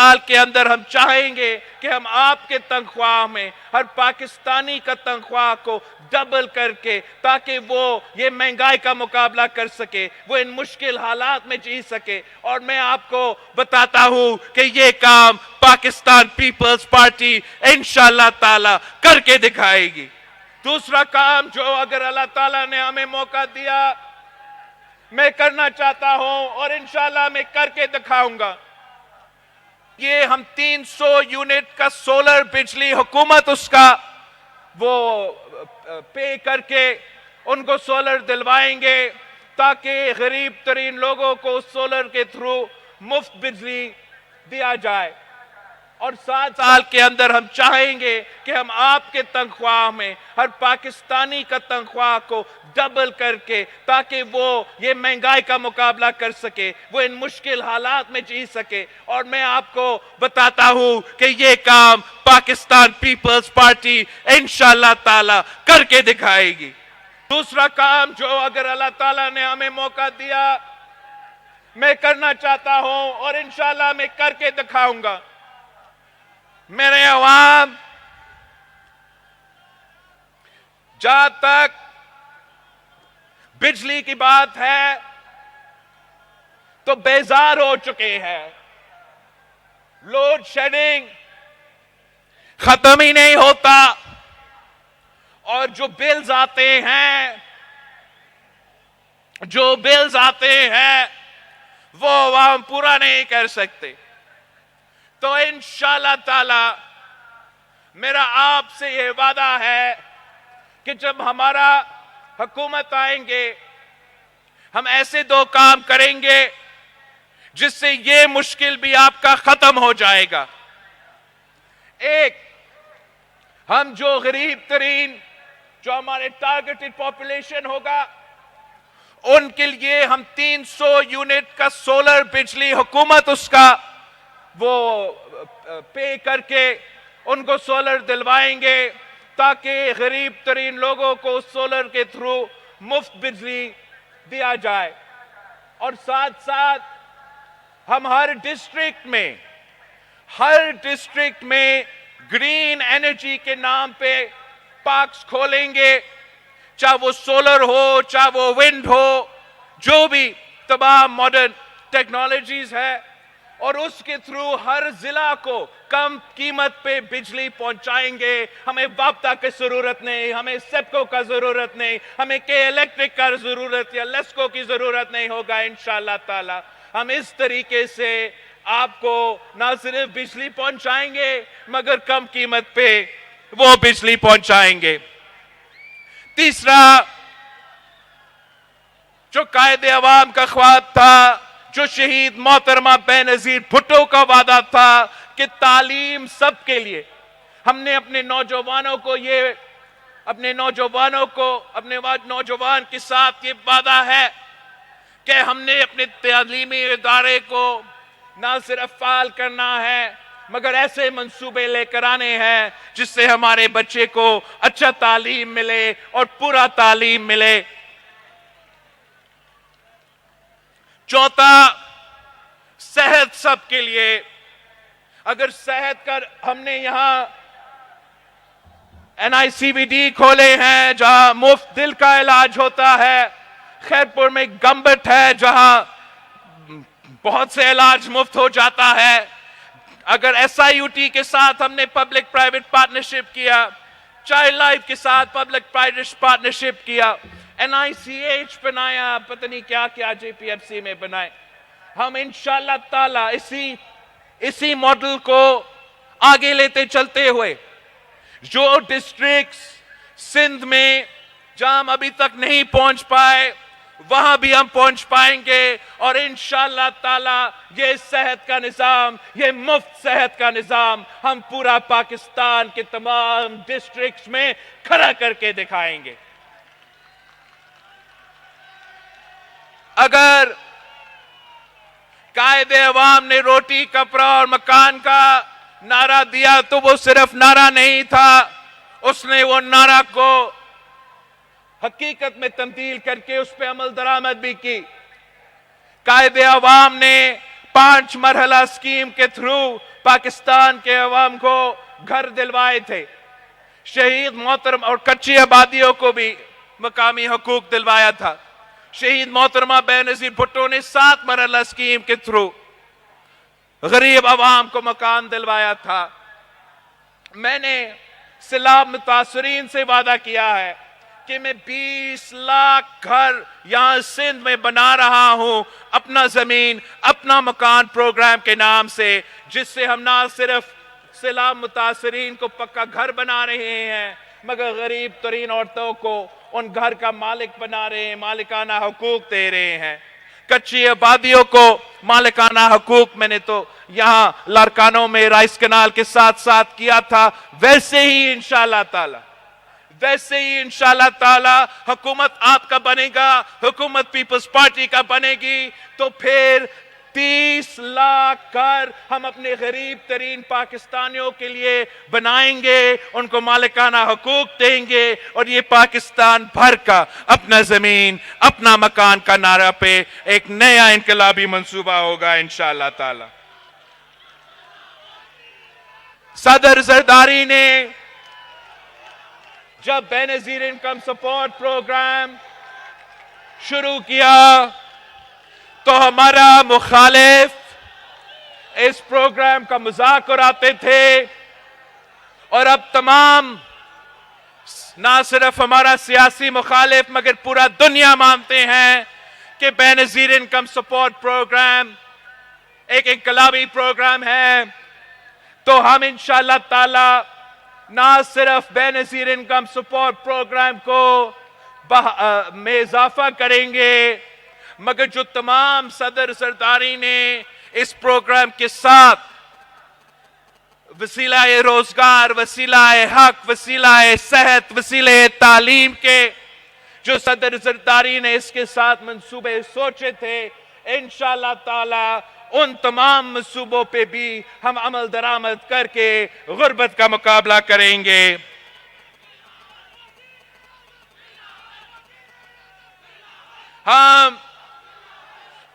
साल के अंदर हम चाहेंगे कि हम आपके तनख्वाह में हर पाकिस्तानी का तनख्वाह को डबल करके, ताकि वो ये महंगाई का मुकाबला कर सके, वो इन मुश्किल हालात में जी सके। और मैं आपको बताता हूं कि ये काम पाकिस्तान पीपल्स पार्टी इंशाअल्लाह ताला करके दिखाएगी। दूसरा काम जो अगर अल्लाह ताला ने हमें मौका दिया मैं करना चाहता हूं और इंशाअल्लाह मैं करके दिखाऊंगा, ये हम 300 यूनिट का सोलर बिजली हुकूमत उसका वो पे करके उनको सोलर दिलवाएंगे, ताकि गरीब तरीन लोगों को सोलर के थ्रू मुफ्त बिजली दिया जाए। और 7 साल के अंदर हम चाहेंगे कि हम आपके तनख्वाह में हर पाकिस्तानी का तनख्वाह को डबल करके, ताकि वो ये महंगाई का मुकाबला कर सके, वो इन मुश्किल हालात में जी सके। और मैं आपको बताता हूं कि ये काम पाकिस्तान पीपल्स पार्टी इंशाअल्लाह ताला करके दिखाएगी। दूसरा काम जो अगर अल्लाह ताला ने हमें मौका दिया मैं करना चाहता हूं और इंशाअल्लाह मैं करके दिखाऊंगा, मेरे अवाम जहां तक बिजली की बात है तो बेजार हो चुके हैं। लोड शेडिंग खत्म ही नहीं होता और जो बिल्स आते हैं वो अवाम पूरा नहीं कर सकते। तो इंशाअल्लाह ताला मेरा आपसे ये वादा है कि जब हमारा हुकूमत आएंगे हम ऐसे 2 काम करेंगे जिससे ये मुश्किल भी आपका खत्म हो जाएगा। एक, हम जो गरीब तरीन जो हमारे टारगेटेड पॉपुलेशन होगा उनके लिए हम 300 यूनिट का सोलर बिजली हुकूमत उसका वो पे करके उनको सोलर दिलवाएंगे, ताकि गरीब तरीन लोगों को सोलर के थ्रू मुफ्त बिजली दिया जाए। और साथ साथ हम हर डिस्ट्रिक्ट में ग्रीन एनर्जी के नाम पे पार्क्स खोलेंगे, चाहे वो सोलर हो चाहे वो विंड हो, जो भी तमाम मॉडर्न टेक्नोलॉजीज है, और उसके थ्रू हर जिला को कम कीमत पे बिजली पहुंचाएंगे। हमें वापता की जरूरत नहीं, हमें सेप्को का जरूरत नहीं, हमें के इलेक्ट्रिक का जरूरत या लेस्को की जरूरत नहीं होगा। इंशाअल्लाह ताला हम इस तरीके से आपको ना सिर्फ बिजली पहुंचाएंगे मगर कम कीमत पे वो बिजली पहुंचाएंगे। तीसरा, जो कायदे अवाम का ख्वाब था, जो शहीद मोहतरमा बेनजीर भुट्टो का वादा था कि तालीम सबके लिए, हमने अपने नौजवानों नौजवान के साथ ये वादा है कि हमने अपने तालीमी इदारे को ना सिर्फ फाल करना है मगर ऐसे मंसूबे लेकर आने हैं जिससे हमारे बच्चे को अच्छा तालीम मिले और पूरा तालीम मिले। चौथा, सेहत सबके लिए। अगर सेहत का हमने यहां NICVD खोले हैं जहां मुफ्त दिल का इलाज होता है, खैरपुर में गंबट है जहां बहुत से इलाज मुफ्त हो जाता है। अगर SIUT के साथ हमने पब्लिक प्राइवेट पार्टनरशिप किया, चाइल्ड लाइफ के साथ पब्लिक प्राइवेट पार्टनरशिप किया, NICH बनाया, पता नहीं क्या क्या JPFC में बनाए, हम इंशाअल्लाह ताला इसी मॉडल को आगे लेते चलते हुए जो डिस्ट्रिक्ट्स सिंध में जहां हम अभी तक नहीं पहुंच पाए वहां भी हम पहुंच पाएंगे और इंशाअल्लाह ताला ये सेहत का निजाम, ये मुफ्त सेहत का निजाम हम पूरा पाकिस्तान के तमाम डिस्ट्रिक्ट्स में खड़ा करके दिखाएंगे। अगर कायदे अवाम ने रोटी, कपड़ा और मकान का नारा दिया तो वो सिर्फ नारा नहीं था, उसने वो नारा को हकीकत में तब्दील करके उस पर अमल दरामद भी की। कायदे अवाम ने 5 मरहला स्कीम के थ्रू पाकिस्तान के अवाम को घर दिलवाए थे। शहीद मोहतरम और कच्ची आबादियों को भी मकामी हकूक दिलवाया था। शहीद मोहतरमा बेनजीर भुट्टो ने 7 मरहला स्कीम के थ्रू गरीब अवाम को मकान दिलवाया था। मैंने सैलाब मुतासरीन से वादा किया है कि मैं 20 लाख घर यहां सिंध में बना रहा हूं, अपना जमीन अपना मकान प्रोग्राम के नाम से, जिससे हम ना सिर्फ सैलाब मुतासरीन को पक्का घर बना रहे हैं मगर गरीब तरीन औरतों को उन घर का मालिक बना रहे हैं, मालिकाना हकूक दे रहे हैं। कच्ची आबादियों को मालिकाना हकूक मैंने तो यहाँ लारकानों में राइस कनाल के साथ साथ किया था, वैसे ही इंशाअल्लाह ताला हुकूमत आपका बनेगा, हुकूमत पीपल्स पार्टी का बनेगी तो फिर 30 लाख घर हम अपने गरीब तरीन पाकिस्तानियों के लिए बनाएंगे, उनको मालिकाना हकूक देंगे और ये पाकिस्तान भर का अपना जमीन अपना मकान का नारा पे एक नया इनकलाबी मंसूबा होगा इंशाअल्लाह ताला। सदर जरदारी ने जब बेनजीर इनकम सपोर्ट प्रोग्राम शुरू किया तो हमारा मुखालिफ इस प्रोग्राम का मजाक उड़ाते थे और अब तमाम ना सिर्फ हमारा सियासी मुखालिफ मगर पूरा दुनिया मानते हैं कि बेनजीर इनकम सपोर्ट प्रोग्राम एक इनकलाबी प्रोग्राम है। तो हम इंशाअल्लाह ताला ना सिर्फ बेनजीर इनकम सपोर्ट प्रोग्राम को में इजाफा करेंगे मगर जो तमाम सदर सरदारी ने इस प्रोग्राम के साथ वसीलाए रोजगार, वसीलाए हक, वसीलाए सेहत, वसीले तालीम के जो सदर सरदारी ने इसके साथ मंसूबे सोचे थे, इंशाअल्लाह ताला उन तमाम मंसूबों पे भी हम अमल दरामद करके गुर्बत का मुकाबला करेंगे। हम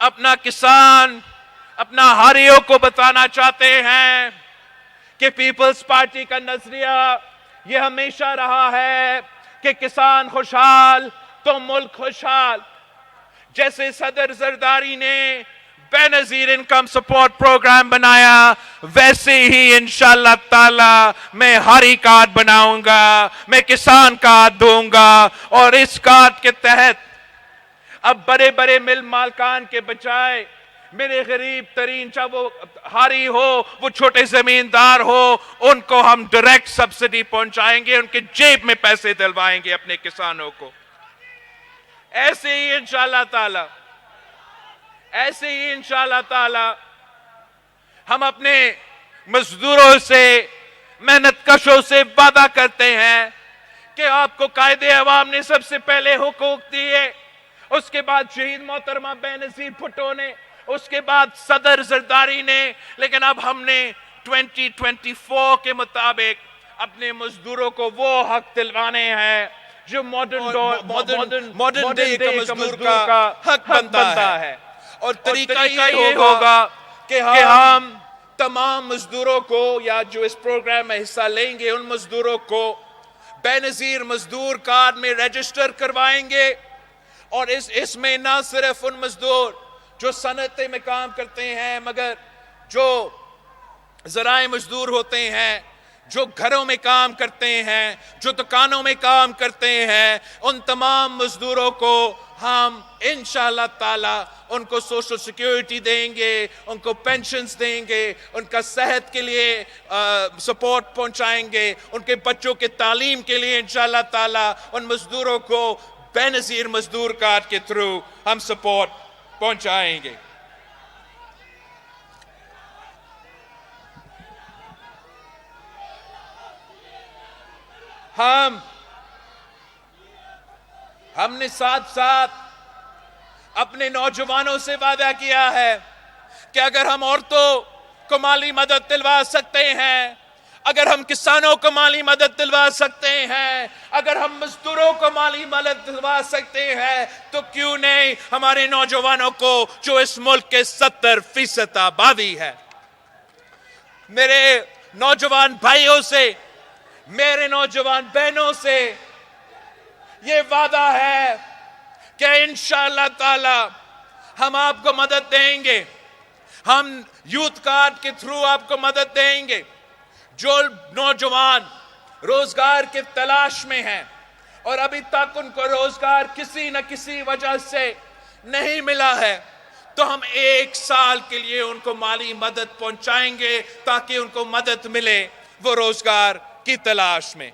अपना किसान, अपना हारियों को बताना चाहते हैं कि पीपल्स पार्टी का नजरिया ये हमेशा रहा है कि किसान खुशहाल तो मुल्क खुशहाल। जैसे सदर जरदारी ने बेनजीर इनकम सपोर्ट प्रोग्राम बनाया वैसे ही इंशाअल्लाह ताला मैं हारी कार्ड बनाऊंगा, मैं किसान कार्ड दूंगा और इस कार्ड के तहत अब बड़े बड़े मिल मालकान के बजाय मेरे गरीब तरीन, चाहे वो हारी हो वो छोटे जमींदार हो, उनको हम डायरेक्ट सब्सिडी पहुंचाएंगे, उनके जेब में पैसे दिलवाएंगे अपने किसानों को। ऐसे ही इंशाअल्लाह ताला हम अपने मजदूरों से, मेहनतकशों से वादा करते हैं कि आपको कायदे अवाम ने सबसे पहले हुकूक दिए, उसके बाद शहीद मोहतरमा बेनजीर भुट्टो ने, उसके बाद सदर जरदारी ने, लेकिन अब हमने 2024 के मुताबिक अपने मजदूरों को वो हक दिलवाने हैं जो मॉडर्न डे का मजदूर का हक बनता है। और तरीका ये होगा कि हम तमाम मजदूरों को या जो इस प्रोग्राम में हिस्सा लेंगे उन मजदूरों को बेनजीर मजदूर कार्ड में रजिस्टर करवाएंगे और इसमें ना सिर्फ उन मजदूर जो सनअतें में काम करते हैं मगर जो ज़राए मजदूर होते हैं, जो घरों में काम करते हैं, जो दुकानों में काम करते हैं, उन तमाम मजदूरों को हम इंशाअल्लाह ताला उनको सोशल सिक्योरिटी देंगे, उनको पेंशन्स देंगे, उनका सेहत के लिए सपोर्ट पहुंचाएंगे, उनके बच्चों के तालीम के लिए इंशाअल्लाह ताला उन मजदूरों को बेनजीर मजदूर कार्ड के थ्रू हम सपोर्ट पहुंचाएंगे। हमने साथ साथ अपने नौजवानों से वादा किया है कि अगर हम औरतों को माली मदद दिलवा सकते हैं, अगर हम किसानों को माली मदद दिलवा सकते हैं, अगर हम मजदूरों को माली मदद दिलवा सकते हैं, तो क्यों नहीं हमारे नौजवानों को, जो इस मुल्क के 70% आबादी है। मेरे नौजवान भाइयों से, मेरे नौजवान बहनों से ये वादा है कि इंशाअल्लाह ताला हम आपको मदद देंगे। हम यूथ कार्ड के थ्रू आपको मदद देंगे। जो नौजवान रोजगार के तलाश में हैं और अभी तक उनको रोजगार किसी न किसी वजह से नहीं मिला है, तो हम 1 साल के लिए उनको माली मदद पहुंचाएंगे ताकि उनको मदद मिले वो रोजगार की तलाश में।